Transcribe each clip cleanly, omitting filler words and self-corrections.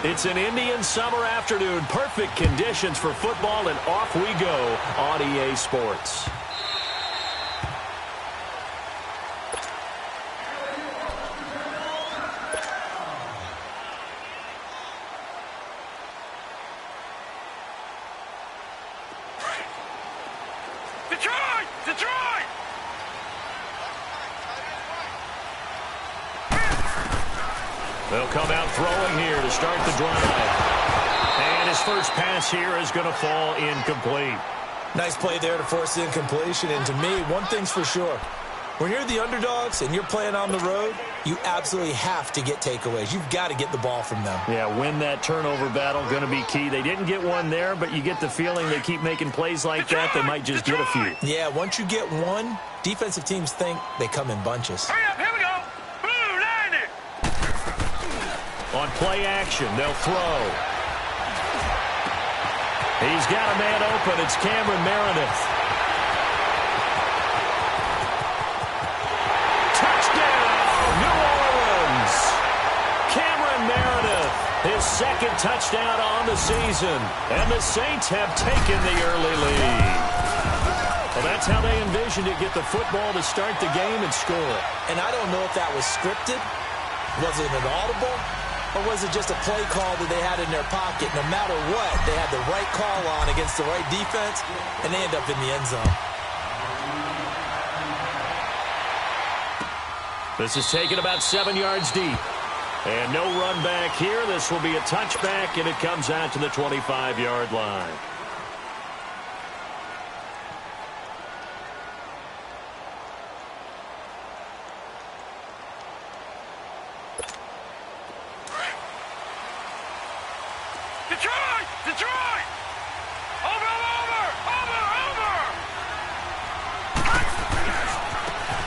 It's an Indian summer afternoon. Perfect conditions for football, and off we go on EA Sports. They'll come out throwing here to start the drive. And his first pass here is going to fall incomplete. Nice play there to force the incompletion. And to me, one thing's for sure. When you're the underdogs and you're playing on the road, you absolutely have to get takeaways. You've got to get the ball from them. Yeah, win that turnover battle, going to be key. They didn't get one there, but you get the feeling they keep making plays like that, they might just get a few. Yeah, once you get one, defensive teams think they come in bunches. Hurry up, here we go. Blue, line it. On play action, they'll throw. He's got a man open. It's Cameron Meredith. Touchdown, New Orleans. Cameron Meredith, his second touchdown on the season. And the Saints have taken the early lead. Well, that's how they envisioned it, get the football to start the game and score. And I don't know if that was scripted. Was it an audible? Or was it just a play call that they had in their pocket? No matter what, they had the right call on against the right defense, and they end up in the end zone. This is taken about 7 yards deep. And no run back here. This will be a touchback, and it comes out to the 25-yard line. Detroit! Over!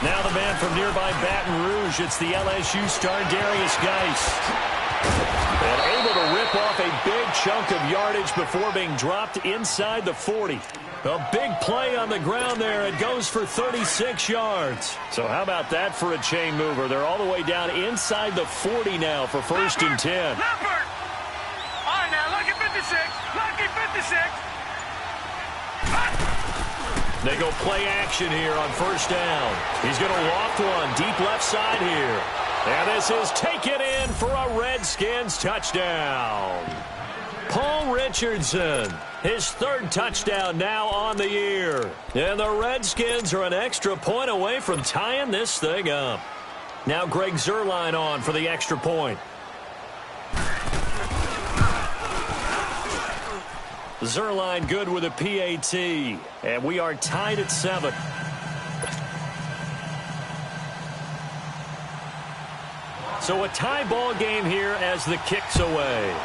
Now the man from nearby Baton Rouge, it's the LSU star Darius Geist. And able to rip off a big chunk of yardage before being dropped inside the 40. A big play on the ground there. It goes for 36 yards. So how about that for a chain mover? They're all the way down inside the 40 now for first and 10. Leopard! All right, now, lucky 56. Lucky 56. They go play action here on first down. He's going to loft one deep left side here. And this is taken in for a Redskins touchdown. Paul Richardson, his third touchdown now on the year. And the Redskins are an extra point away from tying this thing up. Now Greg Zuerlein on for the extra point. Zuerlein good with a PAT. And we are tied at 7. So a tie ball game here as the kick's away.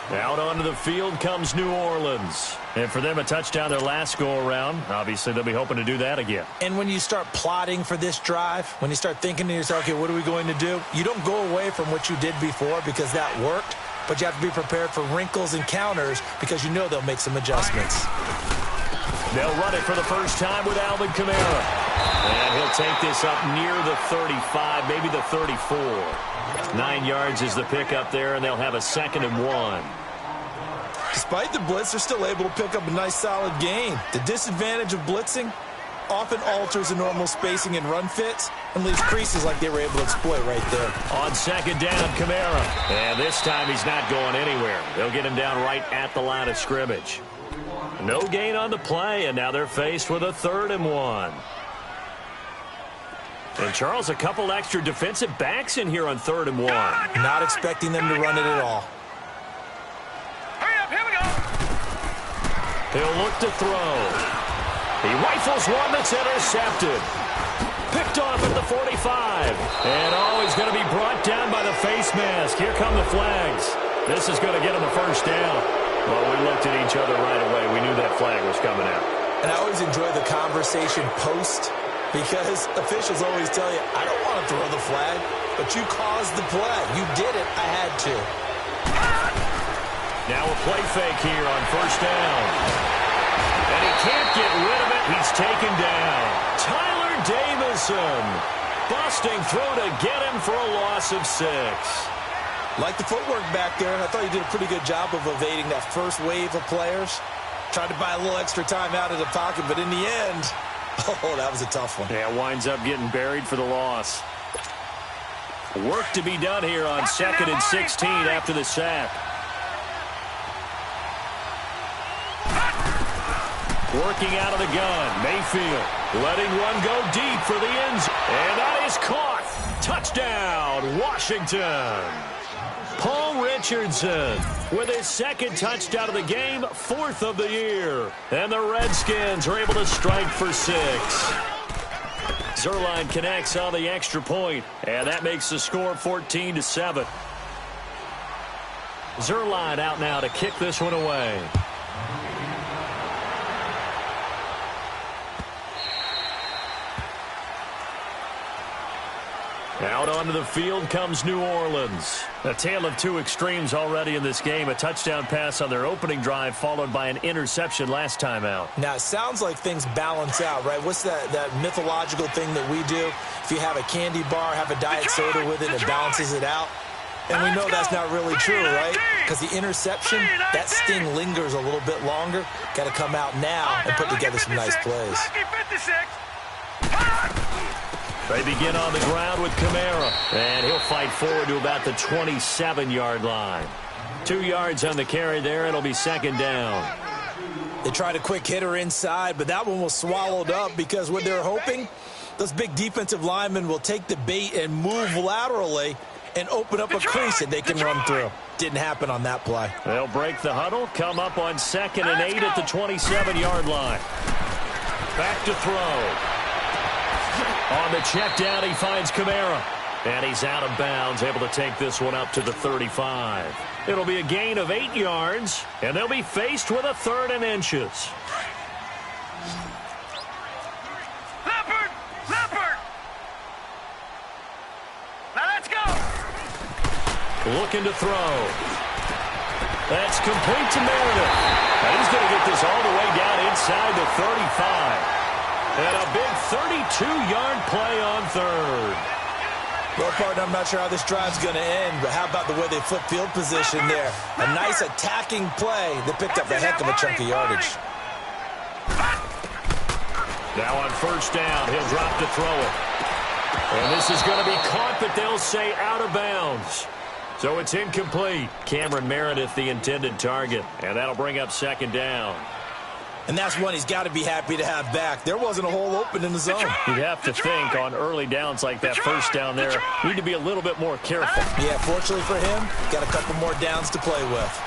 Out onto the field comes New Orleans. And for them, a touchdown their last go-around. Obviously, they'll be hoping to do that again. And when you start plotting for this drive, when you start thinking to yourself, okay, what are we going to do? You don't go away from what you did before because that worked, but you have to be prepared for wrinkles and counters because you know they'll make some adjustments. They'll run it for the first time with Alvin Kamara. And he'll take this up near the 35, maybe the 34. 9 yards is the pickup there, and they'll have a 2nd and 1. Despite the blitz, they're still able to pick up a nice, solid gain. The disadvantage of blitzing often alters the normal spacing and run fits and leaves creases like they were able to exploit right there. On 2nd down, Kamara. And this time he's not going anywhere. They'll get him down right at the line of scrimmage. No gain on the play, and now they're faced with a 3rd and 1. And, Charles, a couple extra defensive backs in here on 3rd and 1. Not expecting them to run it at all. Hurry up, here we go. He'll look to throw. He rifles one that's intercepted. Picked off at the 45. And, he's going to be brought down by the face mask. Here come the flags. This is going to get him a first down. Well, we looked at each other right away. We knew that flag was coming out. And I always enjoy the conversation post because officials always tell you, I don't want to throw the flag, but you caused the play. You did it. I had to. Now a play fake here on first down. And he can't get rid of it. He's taken down. Tyler Davis Wilson busting through to get him for a loss of 6. Like the footwork back there. I thought he did a pretty good job of evading that first wave of players. Tried to buy a little extra time out of the pocket, but in the end, oh, that was a tough one. Yeah, winds up getting buried for the loss. Work to be done here on 2nd and 16 after the sack. Working out of the gun, Mayfield letting one go deep for the end zone. And that is caught. Touchdown, Washington. Paul Richardson with his 2nd touchdown of the game, 4th of the year. And the Redskins are able to strike for 6. Zuerlein connects on the extra point, and that makes the score 14-7. Zuerlein out now to kick this one away. Out onto the field comes New Orleans. A tale of two extremes already in this game. A touchdown pass on their opening drive followed by an interception last time out. Now, it sounds like things balance out, right? What's that mythological thing that we do? If you have a candy bar, have a diet soda with it, it balances it out. And we know that's not really true, right? Because the interception, that sting lingers a little bit longer. Got to come out now and put together some nice plays. They begin on the ground with Kamara, and he'll fight forward to about the 27-yard line. 2 yards on the carry there. It'll be 2nd down. They tried a quick hitter inside, but that one was swallowed up because what they're hoping, those big defensive linemen will take the bait and move laterally and open up a crease that they can run through. Didn't happen on that play. They'll break the huddle, come up on 2nd and 8 at the 27-yard line. Back to throw. On the check down, he finds Kamara. And he's out of bounds, able to take this one up to the 35. It'll be a gain of 8 yards, and they'll be faced with a 3rd and inches. Leopard! Leopard! Now let's go! Looking to throw. That's complete to Meredith. And he's going to get this all the way down inside the 35. And a big 32-yard play on 3rd. Well, partner, I'm not sure how this drive's going to end, but how about the way they flip field position there? A nice attacking play that picked up a heck of a chunk of yardage. Now on 1st down, he'll drop to throw it. And this is going to be caught, but they'll say out of bounds. So it's incomplete. Cameron Meredith, the intended target. And that'll bring up 2nd down. And that's one he's got to be happy to have back. There wasn't a hole open in the zone. You'd have to think on early downs like that 1st down there, you need to be a little bit more careful. Yeah, fortunately for him, got a couple more downs to play with.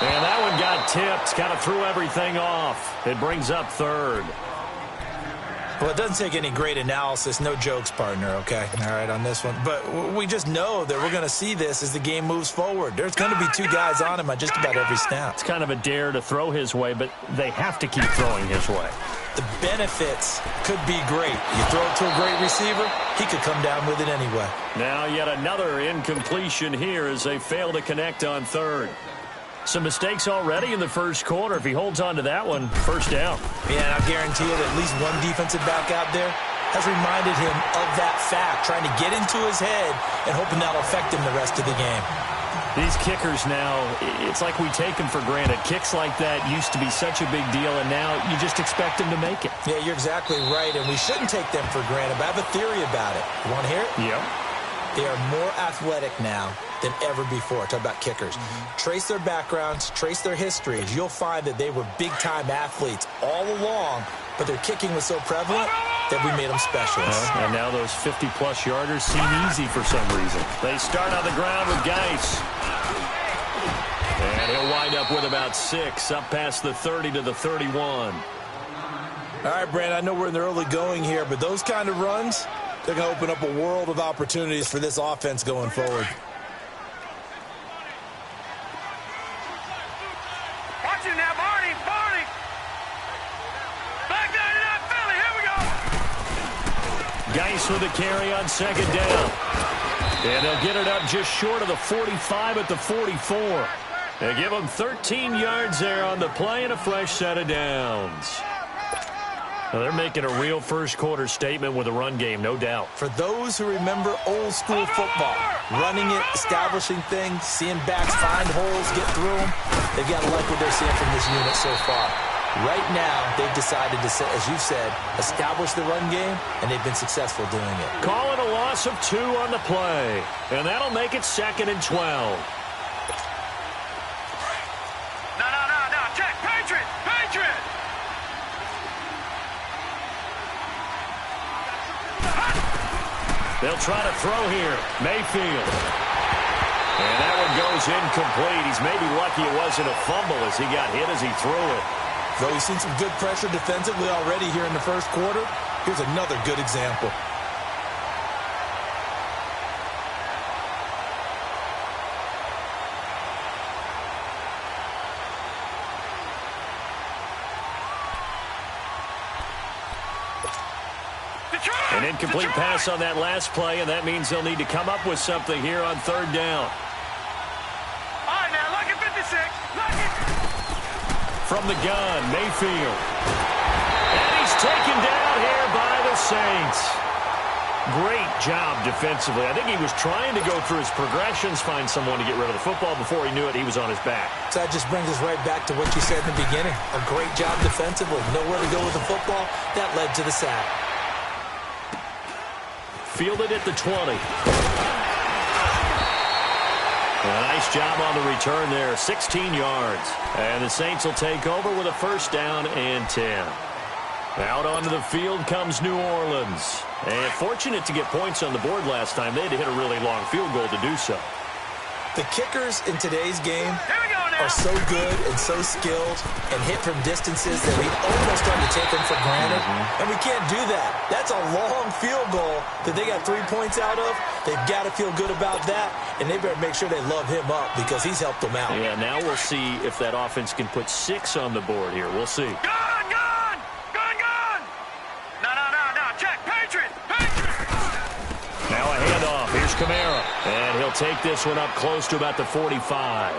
And that one got tipped, kind of threw everything off. It brings up 3rd. Well, it doesn't take any great analysis. No jokes, partner, okay? All right, on this one. But we just know that we're going to see this as the game moves forward. There's going to be 2 guys on him on just about every snap. It's kind of a dare to throw his way, but they have to keep throwing his way. The benefits could be great. You throw it to a great receiver, he could come down with it anyway. Now yet another incompletion here as they fail to connect on 3rd. Some mistakes already in the 1st quarter. If he holds on to that one, 1st down. Yeah, and I'll guarantee you that at least one defensive back out there has reminded him of that fact, trying to get into his head and hoping that'll affect him the rest of the game. These kickers now, it's like we take them for granted. Kicks like that used to be such a big deal, and now you just expect them to make it. Yeah, you're exactly right, and we shouldn't take them for granted, but I have a theory about it. You want to hear it? Yep. They are more athletic now than ever before. Talk about kickers. Trace their backgrounds, trace their histories. You'll find that they were big-time athletes all along, but their kicking was so prevalent that we made them specialists. And now those 50-plus yarders seem easy for some reason. They start on the ground with Geis. And he'll wind up with about 6, up past the 30 to the 31. All right, Brandon, I know we're in the early going here, but those kind of runs, they're going to open up a world of opportunities for this offense going forward. Watch it now, Barney. Barney. Back 99 Philly. Here we go. Geis with a carry on 2nd down. And they'll get it up just short of the 45 at the 44. They give them 13 yards there on the play and a fresh set of downs. Well, they're making a real first-quarter statement with a run game, no doubt. For those who remember old-school football, running it, establishing things, seeing backs find holes, get through them, they've got to like what they're seeing from this unit so far. Right now, they've decided to, as you said, establish the run game, and they've been successful doing it. Calling a loss of 2 on the play, and that'll make it 2nd and 12. No. Check. Patriot. They'll try to throw here. Mayfield. And that one goes incomplete. He's maybe lucky it wasn't a fumble as he got hit as he threw it. Though he's seen some good pressure defensively already here in the first quarter, here's another good example. An incomplete pass on that last play, and that means they'll need to come up with something here on 3rd down. All right, now, look at 56. Look at... From the gun, Mayfield. And he's taken down here by the Saints. Great job defensively. I think he was trying to go through his progressions, find someone to get rid of the football. Before he knew it, he was on his back. So that just brings us right back to what you said in the beginning. A great job defensively. Nowhere to go with the football. That led to the sack. Fielded at the 20. A nice job on the return there. 16 yards. And the Saints will take over with a 1st down and 10. Out onto the field comes New Orleans. And fortunate to get points on the board last time. They had to hit a really long field goal to do so. The kickers in today's game are so good and so skilled and hit from distances that we almost start to take them for granted. And we can't do that. That's a long field goal that they got 3 points out of. They've got to feel good about that, and they better make sure they love him up because he's helped them out. Yeah, now we'll see if that offense can put 6 on the board here. We'll see. Gone! No. Check. Patriot. Now a handoff. Here's Kamara. And he'll take this one up close to about the 45.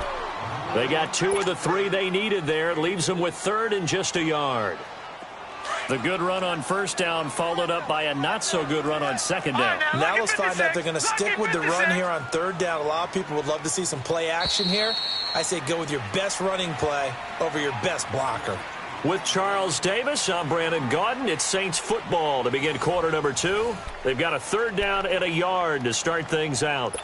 They got 2 of the 3 they needed there. It leaves them with 3rd and just a yard. The good run on 1st down followed up by a not-so-good run on 2nd down. Now let's find out if they're going to stick with the run here on 3rd down. A lot of people would love to see some play action here. I say go with your best running play over your best blocker. With Charles Davis, I'm Brandon Gaudin. It's Saints football to begin quarter number 2. They've got a 3rd down and a yard to start things out.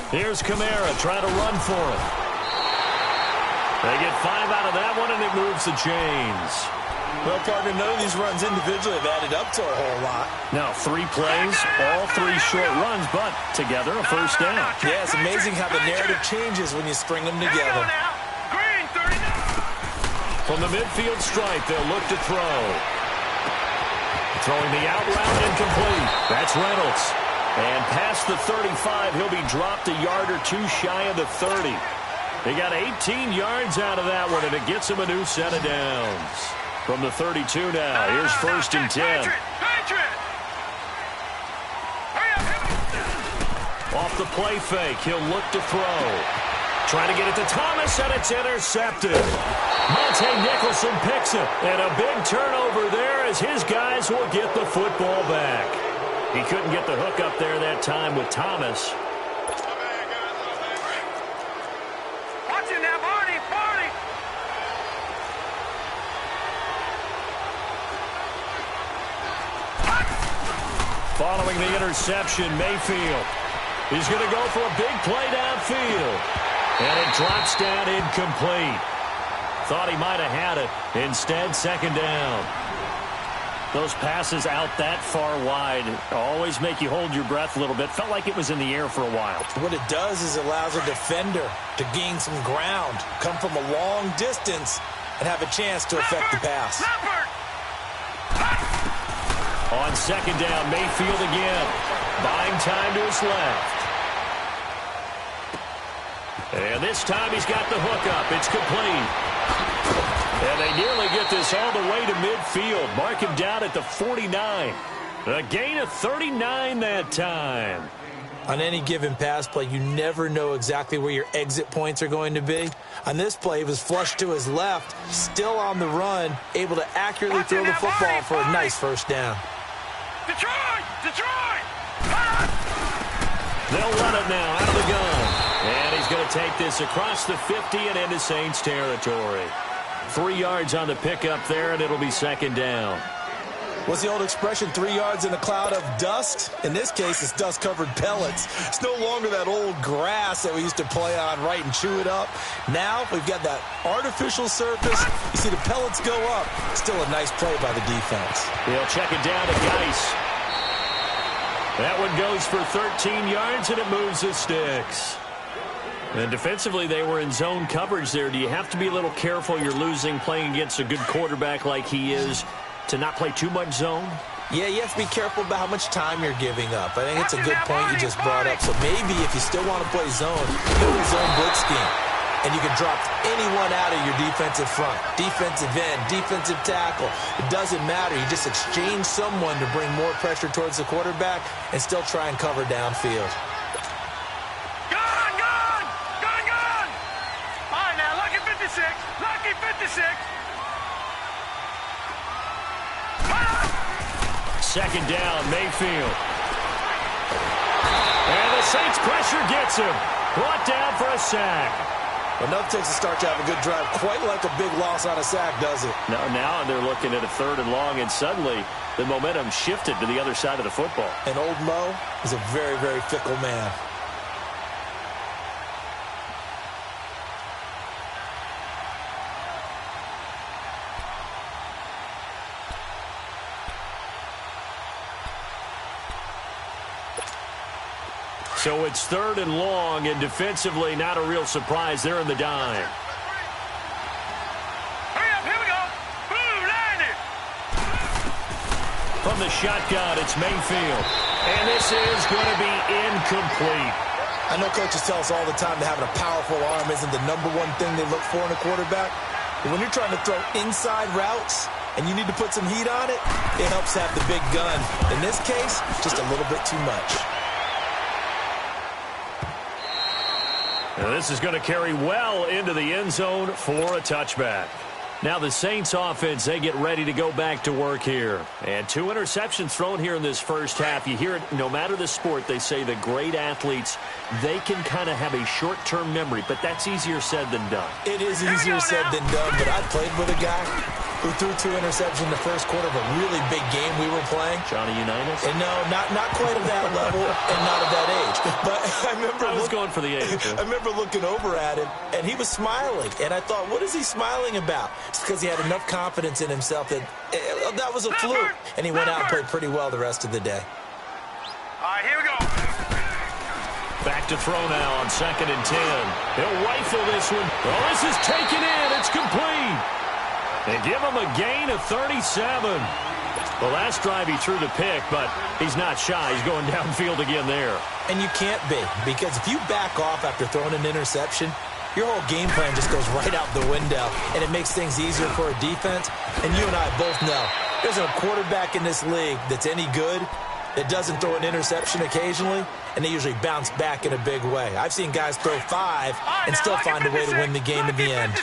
Here's Kamara trying to run for it. They get 5 out of that one, and it moves the chains. Well, partner, none of these runs individually have added up to a whole lot. Now 3 plays, all 3 short runs, but together a 1st down. Yeah, it's amazing how the narrative changes when you string them together. Green, 39. From the midfield stripe, they'll look to throw. Throwing the out route incomplete. That's Reynolds. And past the 35, he'll be dropped a yard or 2 shy of the 30. They got 18 yards out of that one, and it gets him a new set of downs. From the 32 now, here's 1st and 10. Patriot. Off the play fake, he'll look to throw. Trying to get it to Thomas, and it's intercepted. Monte Nicholson picks it, and a big turnover there as his guys will get the football back. He couldn't get the hook up there that time with Thomas. Watch it now, Barney. Following the interception, Mayfield. He's going to go for a big play downfield. And it drops down incomplete. Thought he might have had it. Instead, 2nd down. Those passes out that far wide always make you hold your breath a little bit. Felt like it was in the air for a while. What it does is it allows a defender to gain some ground, come from a long distance, and have a chance to affect the pass. On 2nd down, Mayfield again. Buying time to his left. And this time he's got the hook up. It's complete. nearly get this all the way to midfield. Mark him down at the 49. A gain of 39 that time. On any given pass play, you never know exactly where your exit points are going to be. On this play, he was flushed to his left, still on the run, able to accurately throw the football for a nice first down. Detroit! Detroit! They'll run it now out of the gun. And he's going to take this across the 50 and into Saints territory. 3 yards on the pickup there, and it'll be second down. What's the old expression, 3 yards in a cloud of dust? In this case, it's dust-covered pellets. It's no longer that old grass that we used to play on, right, and chew it up. Now we've got that artificial surface. You see the pellets go up. Still a nice play by the defense. He'll check it down to Geis. That one goes for 13 yards, and it moves the sticks. And defensively, they were in zone coverage there. Do you have to be a little careful? You're losing playing against a good quarterback like he is, to not play too much zone? Yeah, you have to be careful about how much time you're giving up. I think it's a good point you just brought up. So maybe if you still want to play zone, go to zone blitz scheme. And you can drop anyone out of your defensive front. Defensive end, defensive tackle. It doesn't matter. You just exchange someone to bring more pressure towards the quarterback and still try and cover downfield. Gun! Gun! Gun! Gun! All right, now, lucky 56. Lucky 56. Second down, Mayfield. And the Saints pressure gets him. Brought down for a sack. Enough takes a start to have a good drive. Quite like a big loss on a sack, does it? Now they're looking at a 3rd and long, and suddenly the momentum shifted to the other side of the football. And old Mo is a very, very fickle man. So it's 3rd and long, and defensively, not a real surprise. They're in the dime. Hurry up, here we go. Boom, landed. From the shotgun, it's Mayfield. And this is going to be incomplete. I know coaches tell us all the time that having a powerful arm isn't the #1 thing they look for in a quarterback. But when you're trying to throw inside routes and you need to put some heat on it, it helps have the big gun. In this case, just a little bit too much. Now this is going to carry well into the end zone for a touchback. Now the Saints offense, they get ready to go back to work here. And 2 interceptions thrown here in this first half. You hear it, no matter the sport, they say the great athletes, they can kind of have a short-term memory, but that's easier said than done. It is easier said than done, but I played with a guy who threw 2 interceptions in the first quarter of a really big game we were playing. Johnny Unitas? And no, not quite at that level and not at that age. But I was going for the age. I remember looking over at him, and he was smiling. And I thought, what is he smiling about? It's because he had enough confidence in himself that that was a fluke. And he went out and played pretty well the rest of the day. All right, here we go. Back to throw now on 2nd and 10. He'll rifle this one. Oh, this is taken in. It's complete. They give him a gain of 37. The last drive he threw the pick, but he's not shy. He's going downfield again there. And you can't be, because if you back off after throwing an interception, your whole game plan just goes right out the window, and it makes things easier for a defense. And you and I both know there's a quarterback in this league that's any good that doesn't throw an interception occasionally, and they usually bounce back in a big way. I've seen guys throw 5 and still find a way to win the game in the end.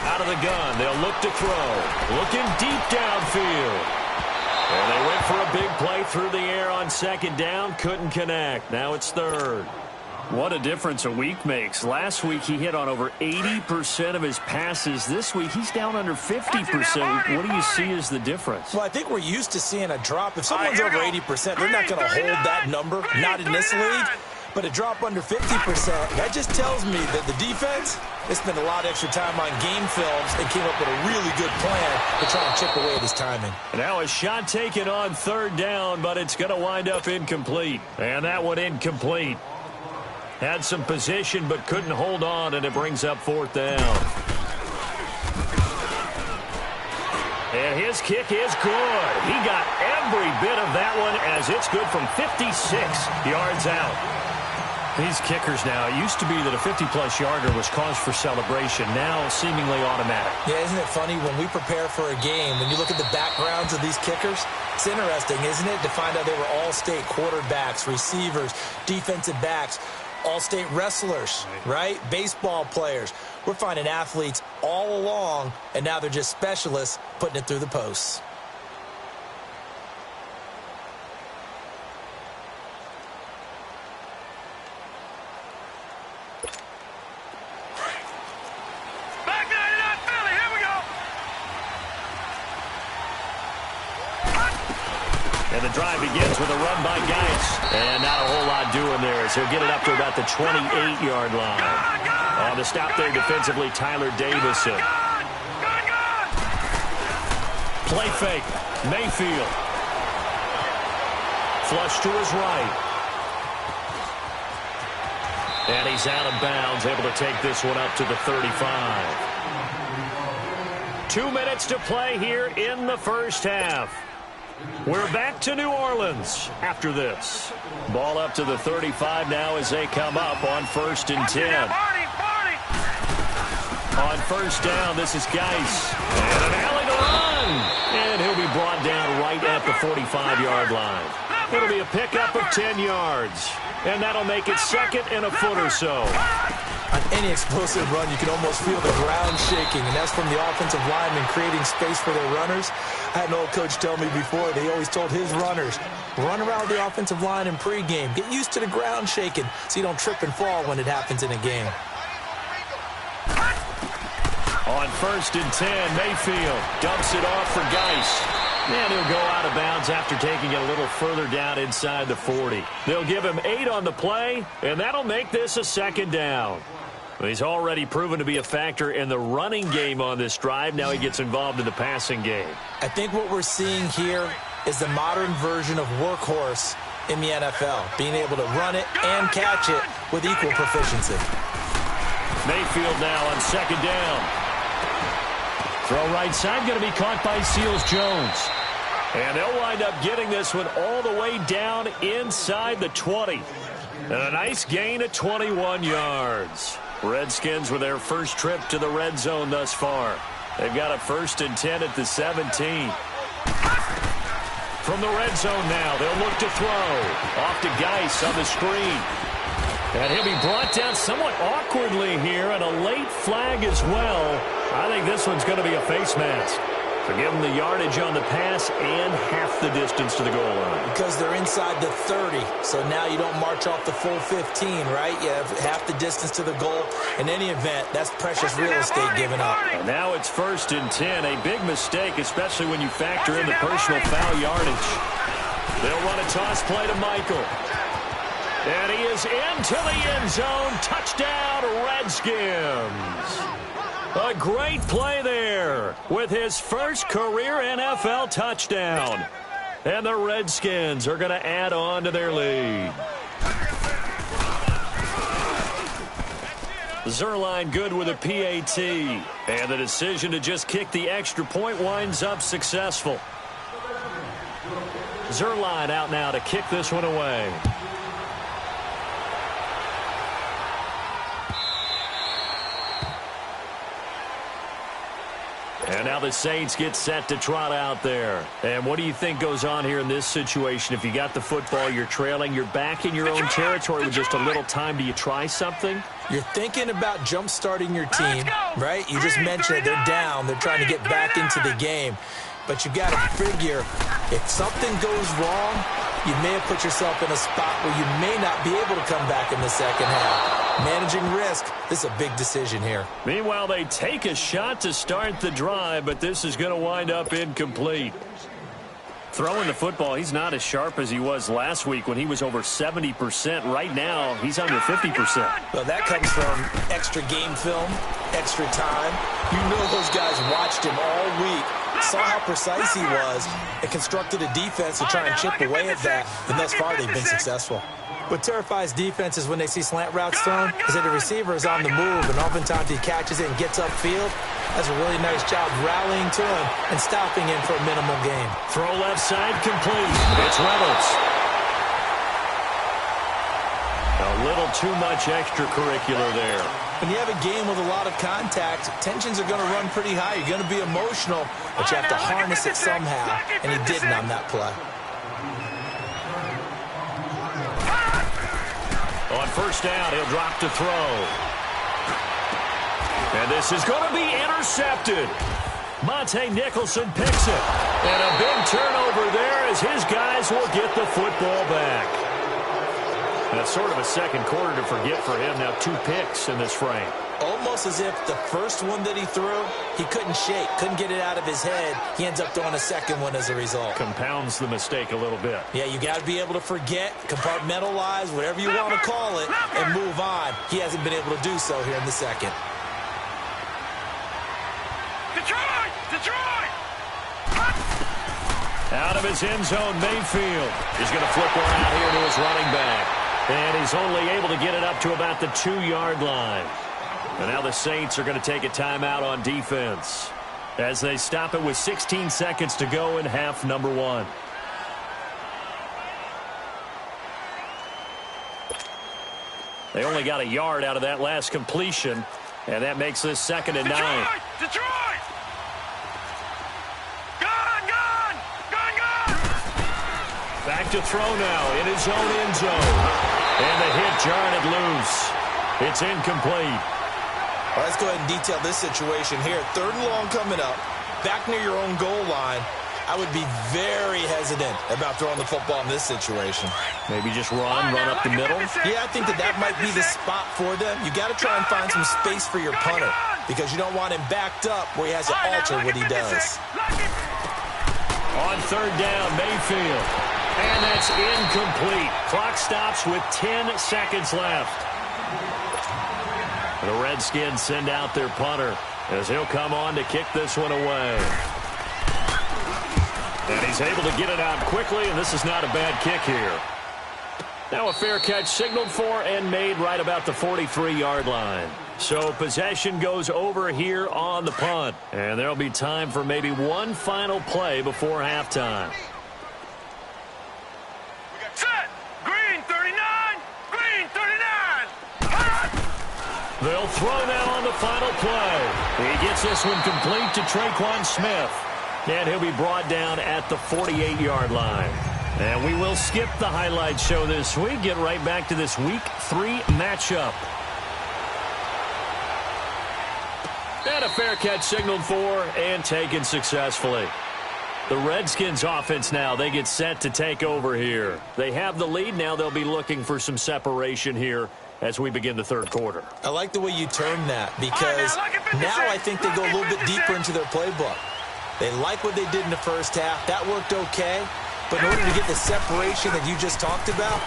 Out of the gun, they'll look to throw. Looking deep downfield. And they went for a big play through the air on 2nd down. Couldn't connect. Now it's 3rd. What a difference a week makes. Last week he hit on over 80% of his passes. This week he's down under 50%. What do you see as the difference? Well, I think we're used to seeing a drop. If someone's over 80%, they're not going to hold that number. Not in this league. But a drop under 50%, that just tells me that the defense, they spent a lot of extra time on game films and came up with a really good plan to try and chip away at his timing. Now a shot taken on 3rd down, but it's going to wind up incomplete. And that one incomplete. Had some position, but couldn't hold on, and it brings up 4th down. And his kick is good. He got every bit of that one as it's good from 56 yards out. These kickers now, it used to be that a 50-plus yarder was cause for celebration. Now seemingly automatic. Yeah, isn't it funny when we prepare for a game, when you look at the backgrounds of these kickers, it's interesting, isn't it, to find out they were all-state quarterbacks, receivers, defensive backs, all-state wrestlers, right? Baseball players. We're finding athletes all along, and now they're just specialists putting it through the posts. Back 99 Philly, here we go. And the drive begins with a run by Geis. And not a whole lot doing there as he'll get it up to about the 28-yard line. On the stop there defensively, Tyler Davison. Play fake. Mayfield. Flush to his right. And he's out of bounds, able to take this one up to the 35. 2 minutes to play here in the first half. We're back to New Orleans after this. Ball up to the 35 now as they come up on 1st and 10. On first down, this is Geis. And an alley to run. And he'll be brought down right at the 45-yard line. It'll be a pickup of 10 yards. And that'll make it 2nd and a foot or so. On any explosive run, you can almost feel the ground shaking, and that's from the offensive linemen creating space for their runners. I had an old coach tell me before, they always told his runners, run around the offensive line in pregame. Get used to the ground shaking so you don't trip and fall when it happens in a game. On 1st and 10, Mayfield dumps it off for Geis. And he'll go out of bounds after taking it a little further down inside the 40. They'll give him 8 on the play, and that'll make this a 2nd down. He's already proven to be a factor in the running game on this drive. Now he gets involved in the passing game. I think what we're seeing here is the modern version of workhorse in the NFL, being able to run it and catch it with equal proficiency. Mayfield now on 2nd down. Throw right side, going to be caught by Seals-Jones. And they'll wind up getting this one all the way down inside the 20. And a nice gain of 21 yards. Redskins with their first trip to the red zone thus far. They've got a 1st and 10 at the 17. From the red zone now, they'll look to throw. Off to Geis on the screen. And he'll be brought down somewhat awkwardly here, and a late flag as well. I think this one's going to be a face mask. So give them the yardage on the pass and half the distance to the goal line. Because they're inside the 30, so now you don't march off the full 15, right? You have half the distance to the goal. In any event, that's precious real estate given up. And now it's 1st and 10, a big mistake, especially when you factor in the personal foul yardage. They'll run a toss play to Michael. And he is into the end zone. Touchdown, Redskins. A great play there with his first career NFL touchdown. And the Redskins are going to add on to their lead. Zerline good with a PAT. And the decision to just kick the extra point winds up successful. Zerline out now to kick this one away. And now the Saints get set to trot out there. And what do you think goes on here in this situation? If you got the football, you're trailing, you're back in your own territory with just a little time. Do you try something? You're thinking about jump-starting your team, right? You just mentioned it. They're down. They're trying to get back into the game. But you got to figure, if something goes wrong, you may have put yourself in a spot where you may not be able to come back in the second half. Managing risk, this is a big decision here. Meanwhile, they take a shot to start the drive, but this is going to wind up incomplete. Throwing the football, he's not as sharp as he was last week when he was over 70%. Right now, he's under 50%. Well, that comes from extra game film, extra time. You know those guys watched him all week, saw how precise he was, and constructed a defense to try and chip away at that. And thus far, they've been successful. What terrifies defenses when they see slant routes thrown is that the receiver is on the move, and oftentimes he catches it and gets upfield. That's a really nice job rallying to him and stopping him for a minimal gain. Throw left side complete. It's Reynolds. A little too much extracurricular there. When you have a game with a lot of contact, tensions are going to run pretty high. You're going to be emotional, but you have to harness it somehow, and he didn't on that play. On first down, he'll drop to throw. And this is going to be intercepted. Monte Nicholson picks it. And a big turnover there as his guys will get the football back. That's sort of a second quarter to forget for him. Now 2 picks in this frame. Almost as if the first one that he threw, he couldn't shake, couldn't get it out of his head. He ends up throwing a second one as a result. Compounds the mistake a little bit. Yeah, you got to be able to forget, compartmentalize, whatever you want to call it, and move on. He hasn't been able to do so here in the second. Detroit! Detroit! Out of his end zone, Mayfield. He's going to flip one out here to his running back. And he's only able to get it up to about the 2-yard line. And now the Saints are going to take a timeout on defense as they stop it with 16 seconds to go in half number 1. They only got a yard out of that last completion, and that makes this 2nd and 9. Detroit! Gone! Back to throw now in his own end zone. And the hit jarred it loose. It's incomplete. Well, let's go ahead and detail this situation here. 3rd and long coming up. Back near your own goal line. I would be very hesitant about throwing the football in this situation. Maybe just run up the middle? Yeah, I think that might be the spot for them. You got to try and find some space for your punter because you don't want him backed up where he has to alter what he does. On 3rd down, Mayfield. And that's incomplete. Clock stops with 10 seconds left. The Redskins send out their punter as he'll come on to kick this one away. And he's able to get it out quickly, and this is not a bad kick here. Now a fair catch signaled for and made right about the 43-yard line. So possession goes over here on the punt. And there'll be time for maybe one final play before halftime. Set! Green 39! Green 39! They'll throw now on the final play. He gets this one complete to Traquan Smith. And he'll be brought down at the 48-yard line. And we will skip the highlight show this week. Get right back to this Week 3 matchup. And a fair catch signaled for and taken successfully. The Redskins offense now, they get set to take over here. They have the lead. Now they'll be looking for some separation here as we begin the 3rd quarter. I like the way you term that because now I think they go a little bit deeper into their playbook. They like what they did in the first half. That worked okay. But in order to get the separation that you just talked about,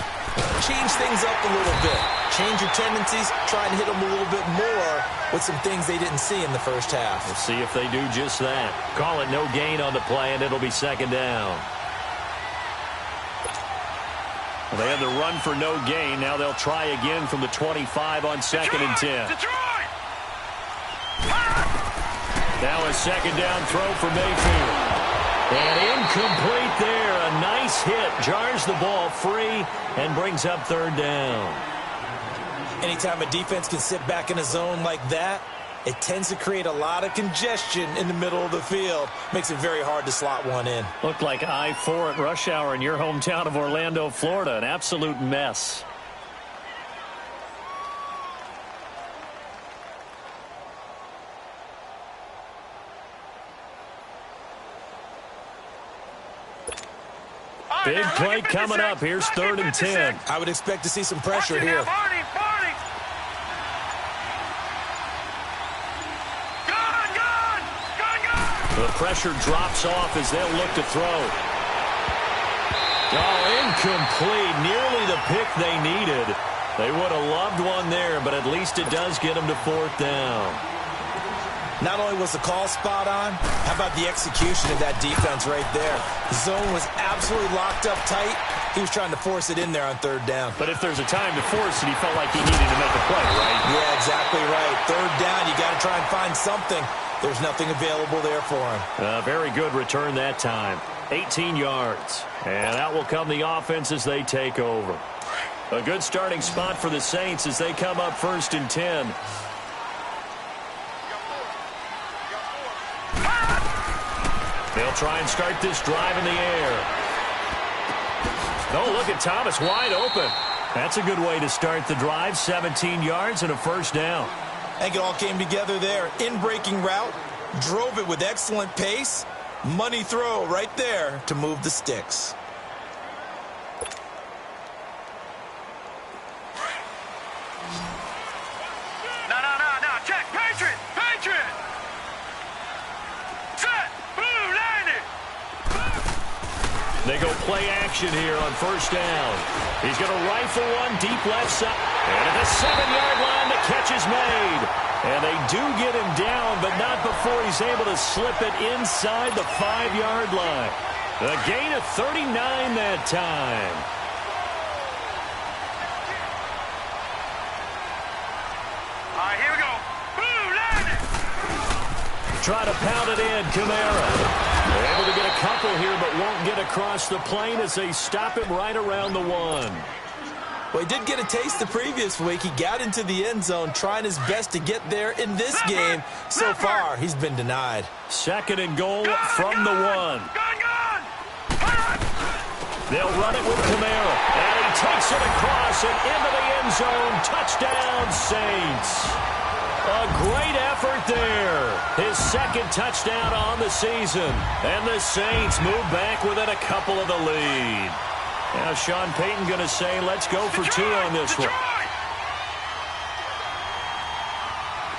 change things up a little bit. Change your tendencies. Try and hit them a little bit more with some things they didn't see in the first half. We'll see if they do just that. Call it no gain on the play, and it'll be 2nd down. Well, they had the run for no gain. Now they'll try again from the 25 on 2nd and 10. Detroit! Now a 2nd down throw for Mayfield. And incomplete there. A nice hit. Jars the ball free and brings up 3rd down. Anytime a defense can sit back in a zone like that, it tends to create a lot of congestion in the middle of the field. Makes it very hard to slot one in. Looked like I-4 at rush hour in your hometown of Orlando, Florida. An absolute mess. Big play coming up. Here's 3rd and 10. I would expect to see some pressure here. The pressure drops off as they'll look to throw. Oh, incomplete. Nearly the pick they needed. They would have loved one there, but at least it does get them to 4th down. Not only was the call spot on, how about the execution of that defense right there? The zone was absolutely locked up tight. He was trying to force it in there on third down. But if there's a time to force it, he felt like he needed to make a play, right? Yeah, exactly right. Third down, you got to try and find something. There's nothing available there for him. Very good return that time. 18 yards. And out will come the offense as they take over. A good starting spot for the Saints as they come up 1st and 10. They'll try and start this drive in the air. Oh, look at Thomas wide open. That's a good way to start the drive. 17 yards and a first down. I think it all came together there. In-breaking route, drove it with excellent pace. Money throw right there to move the sticks. No. Check. Patriot. Set. Blue, landed. They go play action here on first down. He's going to rifle one deep left side. And at the 7-yard line, the catch is made. And they do get him down, but not before he's able to slip it inside the 5-yard line. A gain of 39 that time. All right, here we go. Blue, landed. Try to pound it in, Kamara. They're able to get a couple here, but won't get across the plane as they stop him right around the 1. Well, he did get a taste the previous week. He got into the end zone trying his best to get there in this game. So far, he's been denied. 2nd and goal from the 1. Gun. They'll run it with Kamara. And he takes it across and into the end zone. Touchdown, Saints. A great effort there. His 2nd touchdown on the season. And the Saints move back within a couple of the lead. Now Sean Payton going to say, let's go for 2 on this one.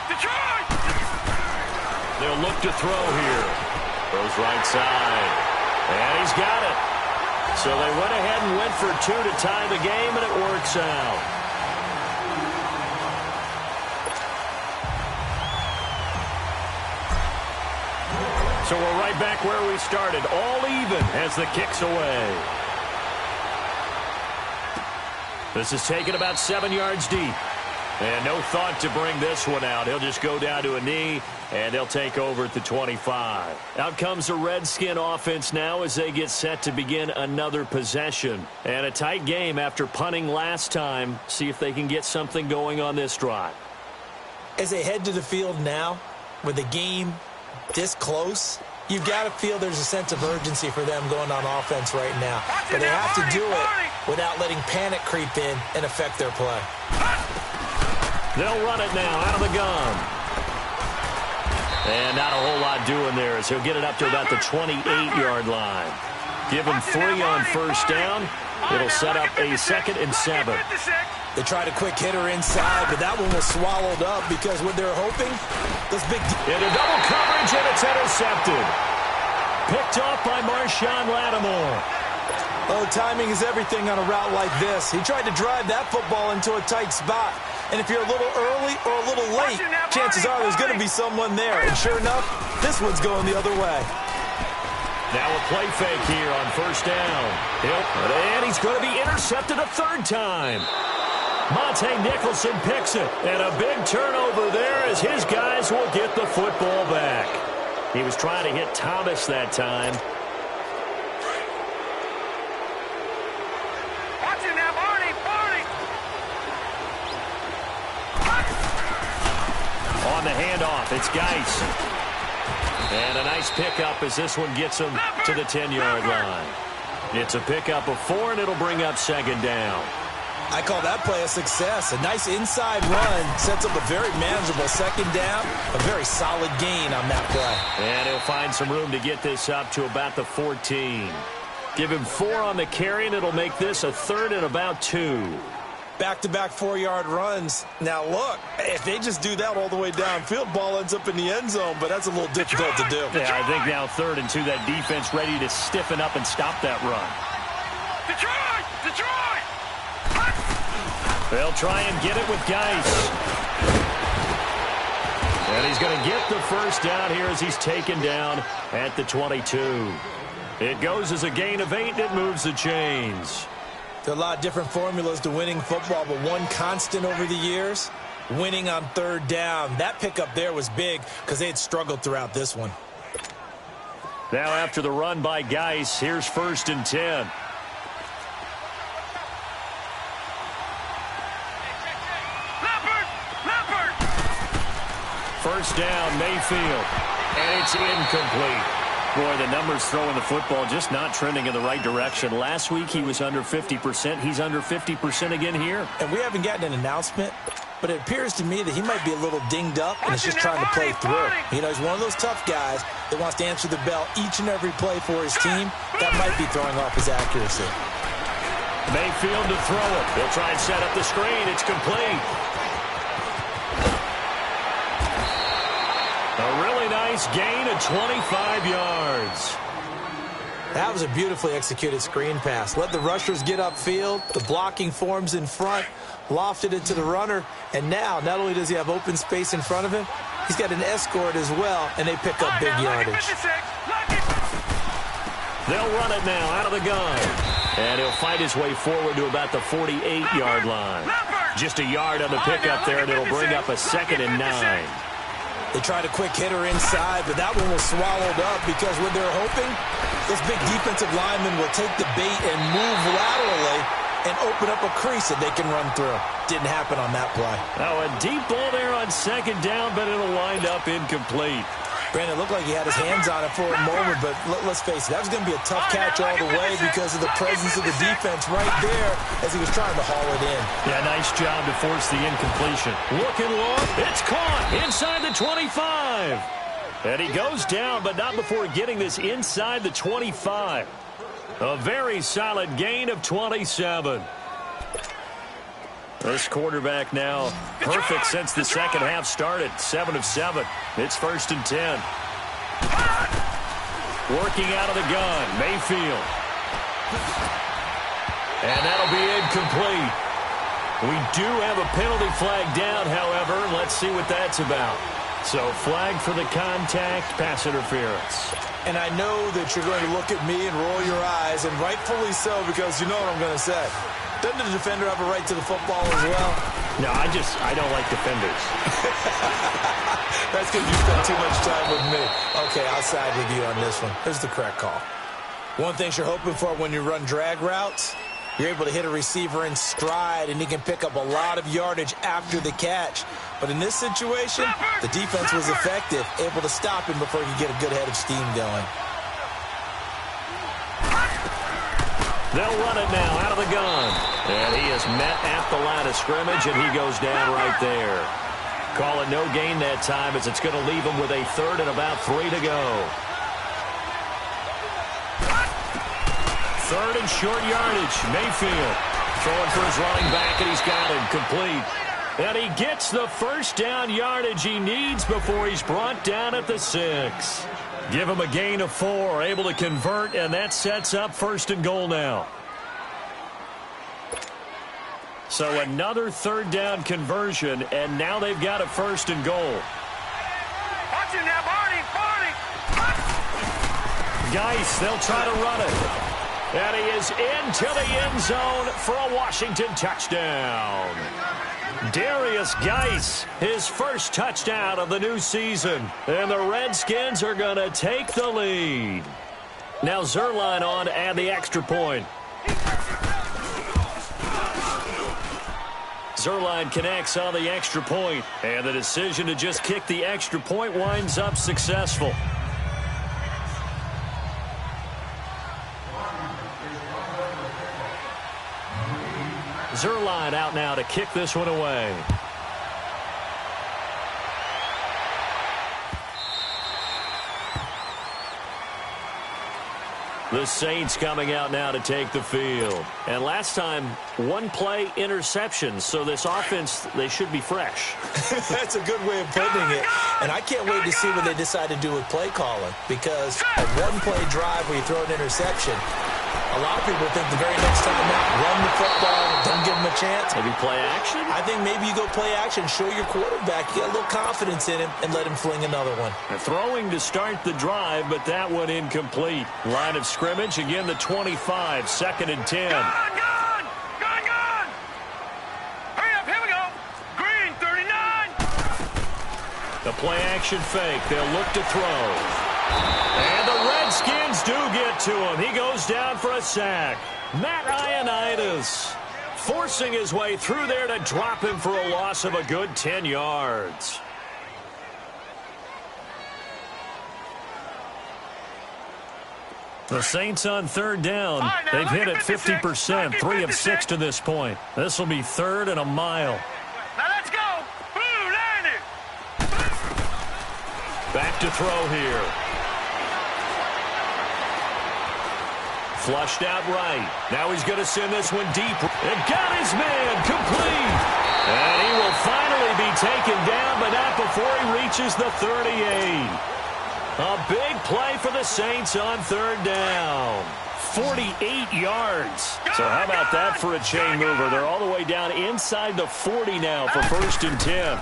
Detroit! They'll look to throw here. Throws right side. And he's got it. So they went ahead and went for 2 to tie the game, and it works out. So we're right back where we started, all even as the kick's away. This is taken about 7 yards deep. And no thought to bring this one out. He'll just go down to a knee, and they'll take over at the 25. Out comes the Redskin offense now as they get set to begin another possession. And a tight game after punting last time. See if they can get something going on this drive. As they head to the field now, with the game this close, you've got to feel there's a sense of urgency for them going on offense right now. But they have to do it without letting panic creep in and affect their play. They'll run it now out of the gun. And not a whole lot doing there as he'll get it up to about the 28-yard line. Give him 3 on first down. It'll set up a 2nd and 7. They tried a quick hitter inside, but that one was swallowed up because what they're hoping, this big... Into double coverage, and it's intercepted. Picked off by Marshawn Lattimore. Oh, timing is everything on a route like this. He tried to drive that football into a tight spot. And if you're a little early or a little late, chances are there's going to be someone there. And sure enough, this one's going the other way. Now a play fake here on first down. And he's going to be intercepted a 3rd time. Monte Nicholson picks it. And a big turnover there as his guys will get the football back. He was trying to hit Thomas that time. On the handoff, it's Geis. And a nice pickup as this one gets him to the 10-yard line. It's a pickup of 4, and it'll bring up 2nd down. I call that play a success. A nice inside run sets up a very manageable 2nd down. A very solid gain on that play. And he'll find some room to get this up to about the 14. Give him 4 on the carry, and it'll make this a 3rd and about 2. Back-to-back 4-yard runs. Now, look, if they just do that all the way downfield, ball ends up in the end zone, but that's a little difficult to do. Yeah, I think now 3rd and 2, that defense ready to stiffen up and stop that run. Detroit! They'll try and get it with Geis. And he's going to get the first down here as he's taken down at the 22. It goes as a gain of 8, and it moves the chains. There are a lot of different formulas to winning football, but one constant over the years, winning on third down. That pickup there was big because they had struggled throughout this one. Now after the run by Geis, here's 1st and 10. First down, Mayfield. And it's incomplete. Boy, the numbers throwing the football just not trending in the right direction. Last week he was under 50%. He's under 50% again here. And we haven't gotten an announcement, but it appears to me that he might be a little dinged up and is just trying to play through. You know, he's one of those tough guys that wants to answer the bell each and every play for his team. That might be throwing off his accuracy. Mayfield to throw it. They'll try and set up the screen. It's complete. A really nice gain of 25 yards. That was a beautifully executed screen pass. Let the rushers get upfield. The blocking forms in front. Lofted it to the runner. And now, not only does he have open space in front of him, he's got an escort as well, and they pick up big yardage. They'll run it now out of the gun. And he'll fight his way forward to about the 48-yard line. Just a yard on the pickup there, and it'll bring up a 2nd and 9. They tried a quick hitter inside, but that one was swallowed up because what they're hoping, this big defensive lineman will take the bait and move laterally and open up a crease that they can run through. Didn't happen on that play. Oh, a deep ball there on 2nd down, but it'll wind up incomplete. Brandon, it looked like he had his hands on it for a moment, but let's face it, that was going to be a tough catch all the way because of the presence of the defense right there as he was trying to haul it in. Yeah, nice job to force the incompletion. Looking long, it's caught inside the 25. And he goes down, but not before getting this inside the 25. A very solid gain of 27. This quarterback now perfect since the second half started. 7 of 7. It's 1st and 10. Working out of the gun, Mayfield. And that'll be incomplete. We do have a penalty flag down, however. Let's see what that's about. So flag for the contact, pass interference. And I know that you're going to look at me and roll your eyes, and rightfully so, because you know what I'm going to say. Doesn't the defender have a right to the football as well? No, I don't like defenders. That's because you spent too much time with me. Okay, I'll side with you on this one. Here's the correct call. One thing you're hoping for when you run drag routes, you're able to hit a receiver in stride, and he can pick up a lot of yardage after the catch. But in this situation, the defense was effective, able to stop him before he could get a good head of steam going. They'll run it now out of the gun. And he is met at the line of scrimmage, and he goes down right there. Call it no gain that time as it's going to leave him with a 3rd and about 3 to go. 3rd and short yardage. Mayfield throwing for his running back, and he's got him complete. And he gets the first down yardage he needs before he's brought down at the 6. Give him a gain of 4, able to convert, and that sets up 1st and goal now. So another 3rd down conversion, and now they've got a 1st and goal. Watch it now, Barney! Geis, they'll try to run it. And he is into the end zone for a Washington touchdown. Darius Geis, his first touchdown of the new season. And the Redskins are going to take the lead. Now Zerline on to add the extra point. Zerline connects on the extra point, and the decision to just kick the extra point winds up successful. Zerline out now to kick this one away. The Saints coming out now to take the field. And last time, 1 play interception. So this offense, they should be fresh. That's a good way of putting it. And I can't wait to see what they decide to do with play calling. Because a 1-play drive where you throw an interception, A lot of people think the very next time out, run the football, don't give him a chance. Maybe play action? I think maybe you go play action, show your quarterback, you got a little confidence in him, and let him fling another one. They're throwing to start the drive, but that one incomplete. Line of scrimmage, again the 25, 2nd and 10. Gone! Hurry up, here we go. Green, 39. The play action fake. They'll look to throw. And the Redskins do get to him. He goes down for a sack. Matt Ioannidis forcing his way through there to drop him for a loss of a good 10 yards. The Saints on 3rd down. They've hit it 50%, 3 of 6 to this point. This will be 3rd and a mile. Now let's go. Ooh, landed. Back to throw here. Flushed out right. Now he's going to send this one deep. And got his man complete. And he will finally be taken down, but not before he reaches the 38. A big play for the Saints on 3rd down. 48 yards. So how about that for a chain mover? They're all the way down inside the 40 now for 1st and 10.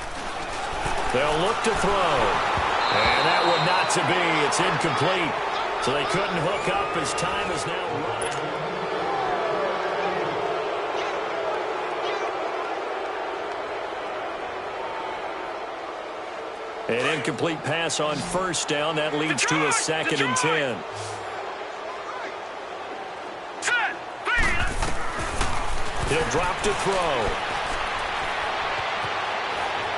They'll look to throw. And that one not to be. It's incomplete. So they couldn't hook up as time is now running. An incomplete pass on 1st down. That leads to a 2nd and 10. He'll drop to throw.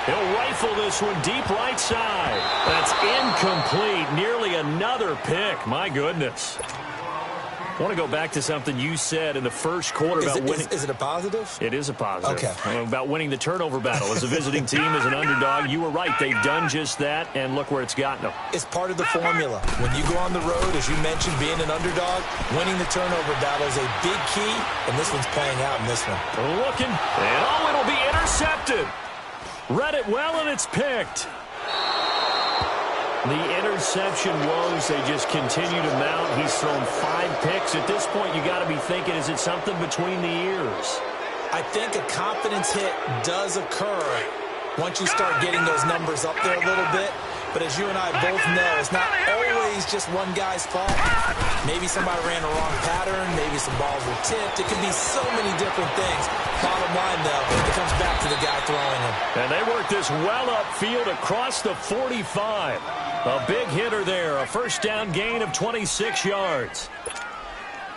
He'll rifle this one deep right side. That's incomplete. Nearly another pick. My goodness. I want to go back to something you said in the first quarter about winning. Is it a positive? It is a positive. Okay. About winning the turnover battle. As a visiting team, as an underdog, you were right. They've done just that, and look where it's gotten them. It's part of the formula. When you go on the road, as you mentioned, being an underdog, winning the turnover battle is a big key, and this one's playing out in this one. Looking, and oh, it'll be intercepted. Read it well, and it's picked. The interception woes, they just continue to mount. He's thrown 5 picks. At this point, you got to be thinking, is it something between the ears? I think a confidence hit does occur once you start getting those numbers up there a little bit. But as you and I both know, it's not always just one guy's fault. Maybe somebody ran a wrong pattern. Maybe some balls were tipped. It could be so many different things. Bottom line, though, it comes back to the guy throwing them. And they work this well upfield across the 45. A big hitter there. A 1st down gain of 26 yards.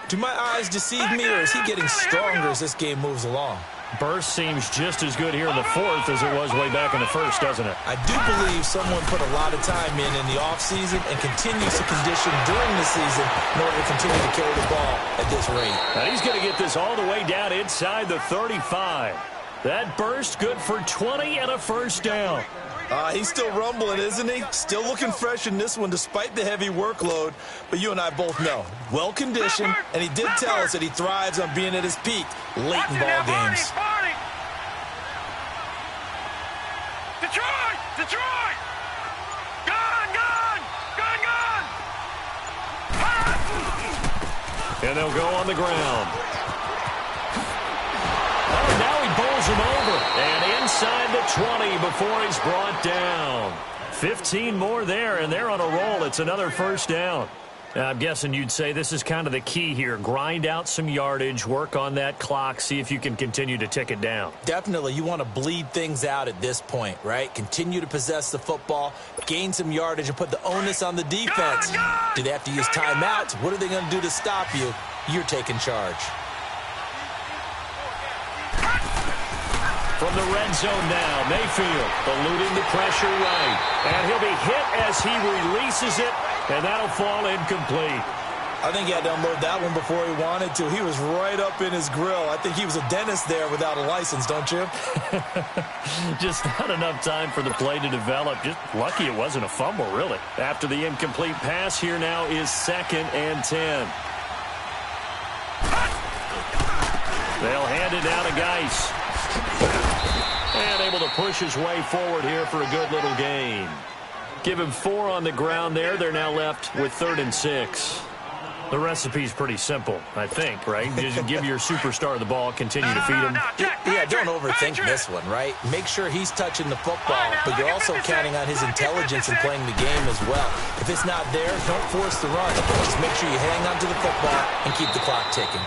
Do my eyes deceive me, or is he getting stronger as this game moves along? Burst seems just as good here in the 4th as it was way back in the 1st, doesn't it? I do believe someone put a lot of time in the offseason and continues to condition during the season in order to continue to carry the ball at this rate. And he's going to get this all the way down inside the 35. That burst good for 20 and a 1st down. He's still rumbling, isn't he? Still looking fresh in this one despite the heavy workload. But you and I both know, well-conditioned, and he did tell us that he thrives on being at his peak late in ball games. Detroit! Detroit! Gone! And they'll go on the ground. Oh, now he bowls him over. And inside the 20 before he's brought down. 15 more there, and they're on a roll. It's another 1st down. I'm guessing you'd say this is kind of the key here. Grind out some yardage, work on that clock, see if you can continue to tick it down. Definitely. You want to bleed things out at this point, right? Continue to possess the football, gain some yardage, and put the onus on the defense. Do they have to use timeouts? What are they going to do to stop you? You're taking charge. From the red zone now, Mayfield eluding the pressure right. And he'll be hit as he releases it, and that'll fall incomplete. I think he had to unload that one before he wanted to. He was right up in his grill. I think he was a dentist there without a license, don't you? Just not enough time for the play to develop. Just lucky it wasn't a fumble, really. After the incomplete pass, here now is 2nd and 10. They'll hand it down to Geis. And able to push his way forward here for a good little gain. Give him 4 on the ground there. They're now left with 3rd and 6. The recipe's pretty simple, I think, right? Just give your superstar the ball, continue to feed him. Yeah, don't overthink this one, right? Make sure he's touching the football, but you're also counting on his intelligence in playing the game as well. If it's not there, don't force the run. Just make sure you hang on to the football and keep the clock ticking.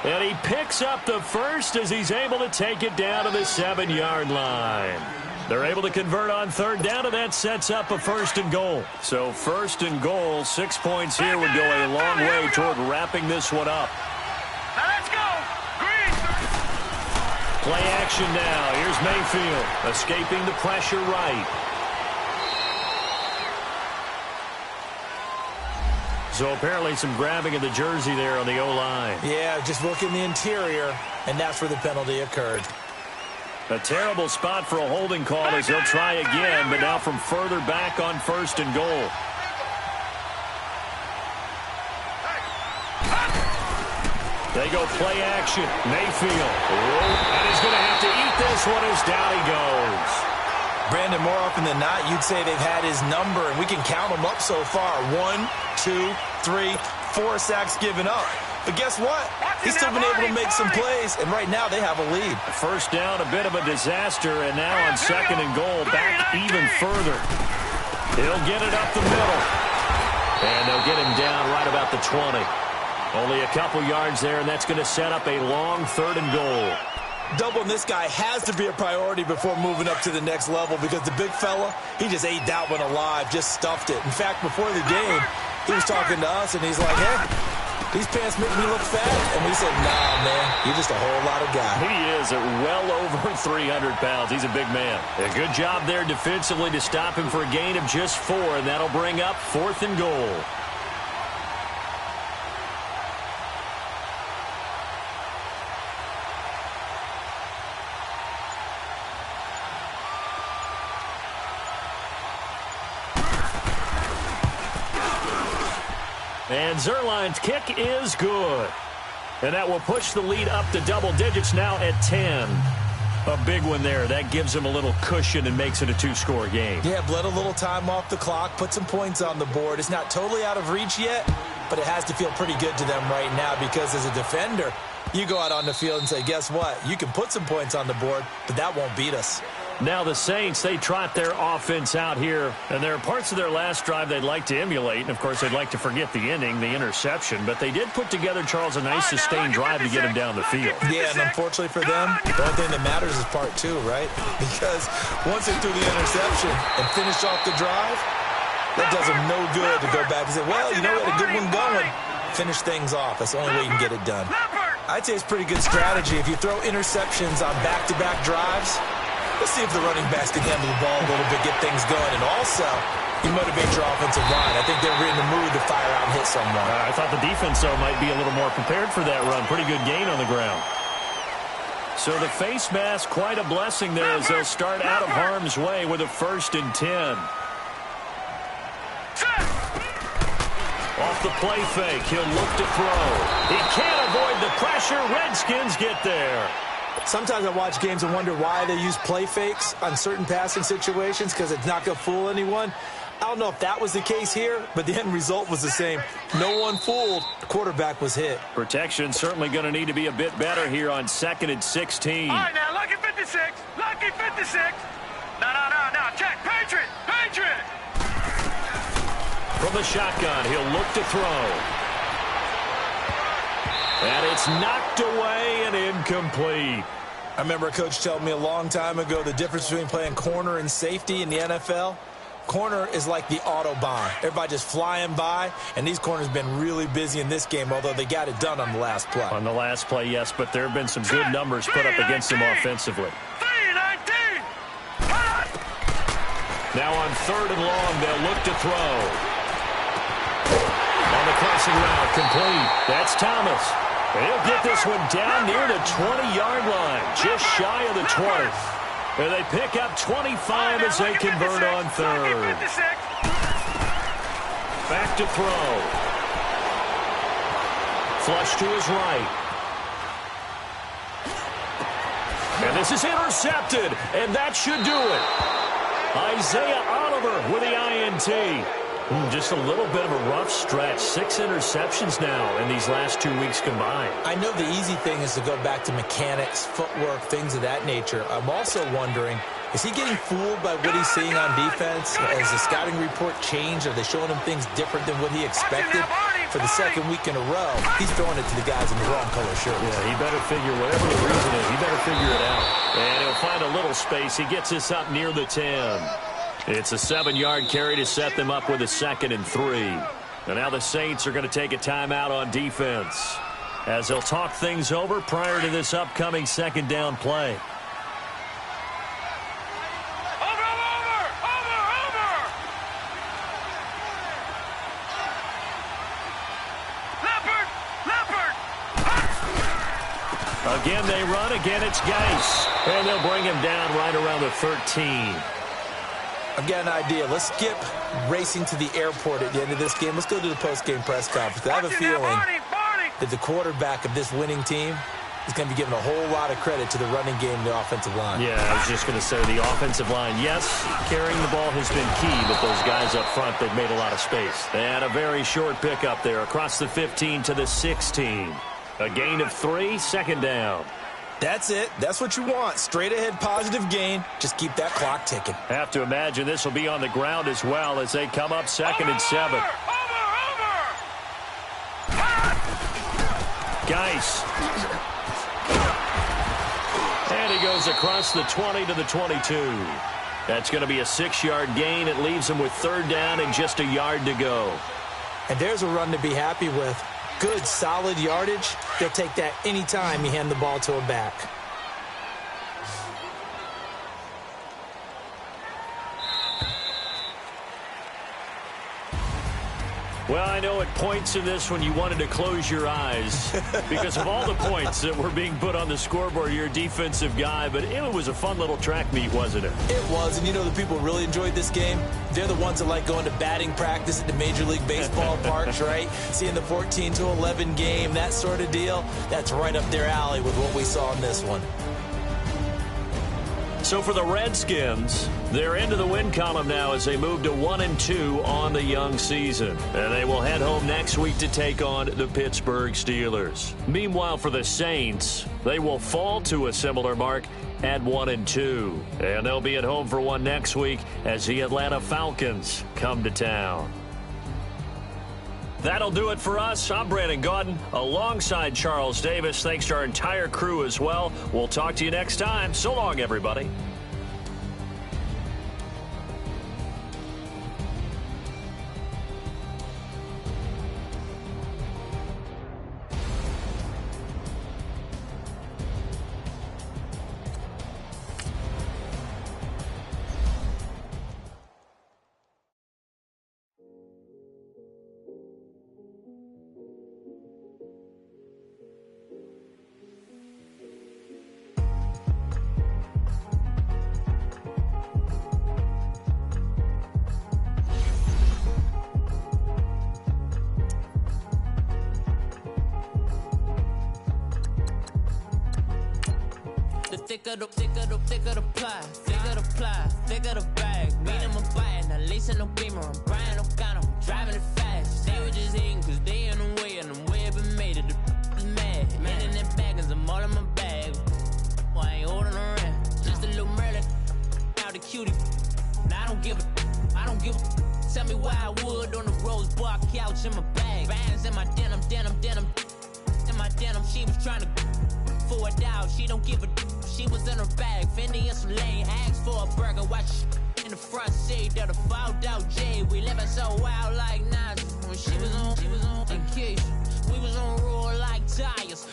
And he picks up the first as he's able to take it down to the 7-yard line. They're able to convert on third down, and that sets up a 1st and goal. So 1st and goal, 6 points here would go a long way toward wrapping this one up. Now let's go. Green. Play action now. Here's Mayfield escaping the pressure right. So apparently some grabbing of the jersey there on the O-line. Yeah, just look in the interior, and that's where the penalty occurred. A terrible spot for a holding call as they'll try again, but now from further back on 1st and goal. They go play action. Mayfield. And he's going to have to eat this one as down he goes. Brandon, more often than not, you'd say they've had his number, and we can count them up so far. 1, 2, 3, 4 sacks given up. But guess what? He's still been able to make some plays, and right now they have a lead. First down, a bit of a disaster, and now on 2nd and goal, back even further. He'll get it up the middle. And they'll get him down right about the 20. Only a couple yards there, and that's going to set up a long 3rd and goal. Doubling this guy has to be a priority before moving up to the next level because the big fella, he just ate that one alive, just stuffed it. In fact, before the game, he was talking to us, and he's like, hey, these pants make me look fat. And we said, nah, man, you're just a whole lot of guy. He is at well over 300 pounds. He's a big man. A good job there defensively to stop him for a gain of just 4, and that'll bring up 4th and goal. And Zerline's kick is good. And that will push the lead up to double digits now at 10. A big one there. That gives him a little cushion and makes it a 2-score game. Yeah, bled a little time off the clock, put some points on the board. It's not totally out of reach yet, but it has to feel pretty good to them right now because as a defender, you go out on the field and say, guess what? You can put some points on the board, but that won't beat us. Now the Saints, they trot their offense out here, and there are parts of their last drive they'd like to emulate, and of course they'd like to forget the ending, the interception, but they did put together, Charles, a nice sustained drive to get him down the field. Yeah, and unfortunately for them, the only thing that matters is part 2, right? Because once they threw the interception and finished off the drive, that does them no good to go back and say, well, you know, we had a good one going. Finish things off. That's the only way you can get it done. I'd say it's pretty good strategy. If you throw interceptions on back-to-back drives, let's see if the running backs can handle the ball a little bit, get things going. And also, you motivate your offensive line. I think they're in the mood to fire out and hit someone. I thought the defense, though, might be a little more prepared for that run. Pretty good gain on the ground. So the face mask, quite a blessing there as they'll start out of harm's way with a 1st and 10. Off the play fake, he'll look to throw. He can't avoid the pressure. Redskins get there. Sometimes I watch games and wonder why they use play fakes on certain passing situations because it's not going to fool anyone. I don't know if that was the case here, but the end result was the same. No one fooled. The quarterback was hit. Protection certainly going to need to be a bit better here on 2nd and 16. All right, now, lucky 56. Lucky 56. No. Check. Patriot. From the shotgun, he'll look to throw. And it's knocked away and incomplete. I remember a coach telling me a long time ago the difference between playing corner and safety in the NFL. Corner is like the Autobahn. Everybody just flying by, and these corners have been really busy in this game, although they got it done on the last play. On the last play, yes, but there have been some good numbers put up against them offensively. 319. Now on 3rd and long, they'll look to throw. On the crossing route, complete. That's Thomas. He'll get this one down near the 20-yard line, just shy of the 20. And they pick up 25 as they convert on 3rd. Back to throw. Flush to his right. And this is intercepted, and that should do it. Isaiah Oliver with the INT. Just a little bit of a rough stretch. 6 interceptions now in these last 2 weeks combined. I know the easy thing is to go back to mechanics, footwork, things of that nature. I'm also wondering, is he getting fooled by what he's seeing on defense? Has the scouting report changed? Are they showing him things different than what he expected? For the second week in a row, he's throwing it to the guys in the wrong color shirts. Yeah, he better figure whatever the reason is. He better figure it out. And he'll find a little space. He gets us up near the 10. It's a 7-yard carry to set them up with a 2nd and 3. And now the Saints are going to take a timeout on defense as they'll talk things over prior to this upcoming 2nd down play. Again, they run. Again, it's Geis. And they'll bring him down right around the 13. I've got an idea. Let's skip racing to the airport at the end of this game. Let's go to the post-game press conference. I have a feeling that the quarterback of this winning team is going to be given a whole lot of credit to the running game and the offensive line. Yeah, I was just going to say the offensive line, yes, carrying the ball has been key, but those guys up front, they've made a lot of space. And a very short pickup there across the 15 to the 16. A gain of 3, 2nd down. That's it. That's what you want. Straight ahead positive gain. Just keep that clock ticking. Have to imagine this will be on the ground as well as they come up 2nd and 7. Geis. And he goes across the 20 to the 22. That's going to be a 6-yard gain. It leaves him with 3rd down and just a yard to go. And there's a run to be happy with. Good, solid yardage. They'll take that anytime you hand the ball to a back. Well, I know at points in this when you wanted to close your eyes because of all the points that were being put on the scoreboard. You're a defensive guy, but it was a fun little track meet, wasn't it? It was, and you know the people really enjoyed this game? They're the ones that like going to batting practice at the Major League Baseball parks, right? Seeing the 14-11 game, that sort of deal. That's right up their alley with what we saw in this one. So for the Redskins, they're into the win column now as they move to 1-2 on the young season. And they will head home next week to take on the Pittsburgh Steelers. Meanwhile, for the Saints, they will fall to a similar mark at 1-2. And they'll be at home for one next week as the Atlanta Falcons come to town. That'll do it for us. I'm Brandon Gaudin alongside Charles Davis. Thanks to our entire crew as well. We'll talk to you next time. So long, everybody. Thicker the ply, thicker the bag. Beat him a bite, not lacing no beamer. I'm Brian O'Connor, driving it fast. They were just hating cause they in the way, and the way I've been made it, the is mad. Man in them baggins, I'm all in my bag. I ain't holding around, just a little Merlin, out the cutie. Now I don't give a, tell me why I would on the rose bar couch in my bag. Bands in my denim, in my denim, she was trying to for it out, she don't give a she was in her bag, Fendi and some lane hags for a burger, watch in the front seat of the fouled out J. We living so wild like Nas. When she was on vacation, we was on roll like tires.